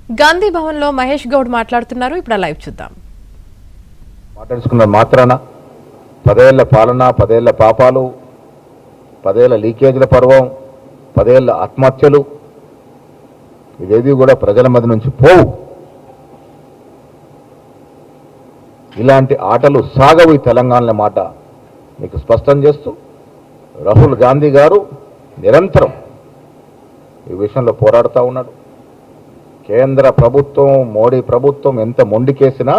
గాంధీ భవన్ లో మహేష్ గౌడ్ మాట్లాడుతున్నారు. ఇప్పుడు లైవ్ చూద్దాం. మాట్లాడుకున్న మాత్రాన 10 ఏళ్ల పాలన, 10 ఏళ్ల పాపాలు, 10 ఏళ్ల లీకేజీల పర్వం, 10 ఏళ్ల ఆత్మహత్యలు ఇవేవి కూడా ప్రజల మధ్య నుంచి పోవు. ఇలాంటి ఆటలు సాగవు ఈ తెలంగాణ మాట మీకు స్పష్టం చేస్తూ రాహుల్ గాంధీ గారు నిరంతరం ఈ విషయంలో పోరాడుతూ ఉన్నాడు. కేంద్ర ప్రభుత్వం, మోడీ ప్రభుత్వం ఎంత మొండికేసినా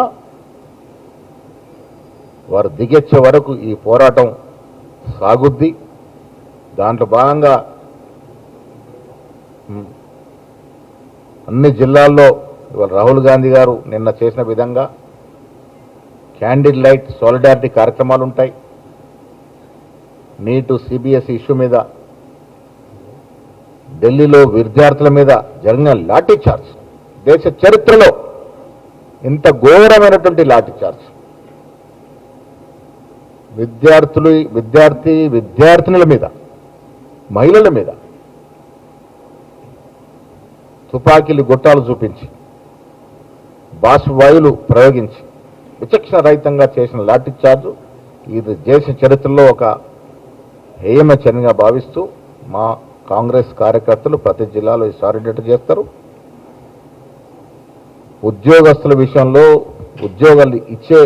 వారు దిగొచ్చే వరకు ఈ పోరాటం సాగుద్ది. దాంట్లో భాగంగా అన్ని జిల్లాల్లో ఇవాళ రాహుల్ గాంధీ గారు నిన్న చేసిన విధంగా క్యాండిల్ లైట్ సాలిడారిటీ కార్యక్రమాలు ఉంటాయి. నీటు సిబిఎస్ఈ ఇష్యూ మీద ఢిల్లీలో విద్యార్థుల మీద జరిగిన లాఠీ చార్జ్ దేశ చరిత్రలో ఇంత ఘోరమైనటువంటి లాఠీ చార్జ్. విద్యార్థినుల మీద, మహిళల మీద తుపాకీలు, గొట్టాలు చూపించి, బాష్పవాయువులు ప్రయోగించి విచక్షణ రహితంగా చేసిన లాఠీ చార్జ్ ఇది దేశ చరిత్రలో ఒక హేయమ చర్యగా భావిస్తూ మా కాంగ్రెస్ కార్యకర్తలు ప్రతి జిల్లాలో ఈ సాలిడేట్ చేస్తారు. ఉద్యోగస్తుల విషయంలో, ఉద్యోగాలు ఇచ్చే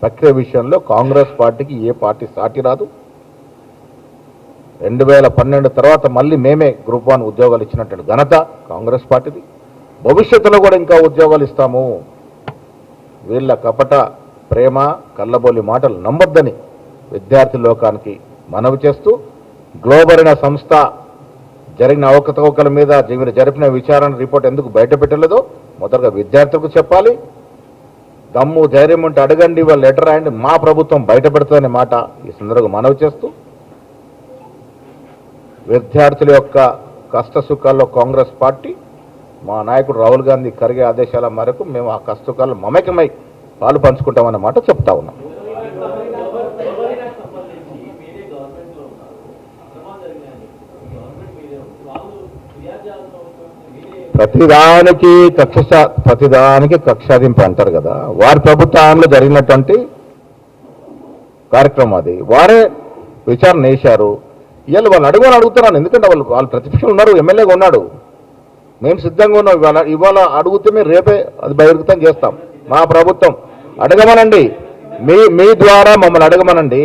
ప్రక్రియ విషయంలో కాంగ్రెస్ పార్టీకి ఏ పార్టీ సాటి రాదు. 2012 తర్వాత మళ్ళీ మేమే గ్రూప్ 1 ఉద్యోగాలు ఇచ్చినట్టు ఘనత కాంగ్రెస్ పార్టీది. భవిష్యత్తులో కూడా ఇంకా ఉద్యోగాలు ఇస్తాము. వీళ్ళ కపట ప్రేమ, కళ్ళబోలి మాటలు నమ్మొద్దని విద్యార్థి లోకానికి మనవి చేస్తూ, గ్లోబల్ అనే సంస్థ జరిగిన అవకతవకల మీద జరిపిన విచారణ రిపోర్ట్ ఎందుకు బయట పెట్టలేదో మొదటగా విద్యార్థులకు చెప్పాలి. దమ్ము ధైర్యం ఉంటే అడగండి, వాళ్ళ లెటర్ రాయండి, మా ప్రభుత్వం బయట పెడుతుందనే మాట ఈ సందర్భంగా మనవి చేస్తూ, విద్యార్థుల యొక్క కష్ట సుఖాల్లో కాంగ్రెస్ పార్టీ, మా నాయకుడు రాహుల్ గాంధీ ఖర్గే ఆదేశాల మేరకు మేము ఆ కష్ట సుఖాల్లో మమేకమై పాలు పంచుకుంటామన్నమాట చెప్తా ఉన్నాం. ప్రతిదానికి కక్షాదింపు అంటారు కదా, వారి ప్రభుత్వంలో జరిగినటువంటి కార్యక్రమం అది. వారే విచారణ వేశారు. ఇవాళ వాళ్ళు అడుగుతున్నాను, ఎందుకంటే వాళ్ళు ప్రతిపక్షంలో ఉన్నారు, ఎమ్మెల్యేగా ఉన్నాడు. మేము సిద్ధంగా ఉన్నాం. ఇవాళ అడుగుతే మేము రేపే అది బహిర్గతం చేస్తాం. మా ప్రభుత్వం అడగమనండి, మీ ద్వారా మమ్మల్ని అడగమనండి.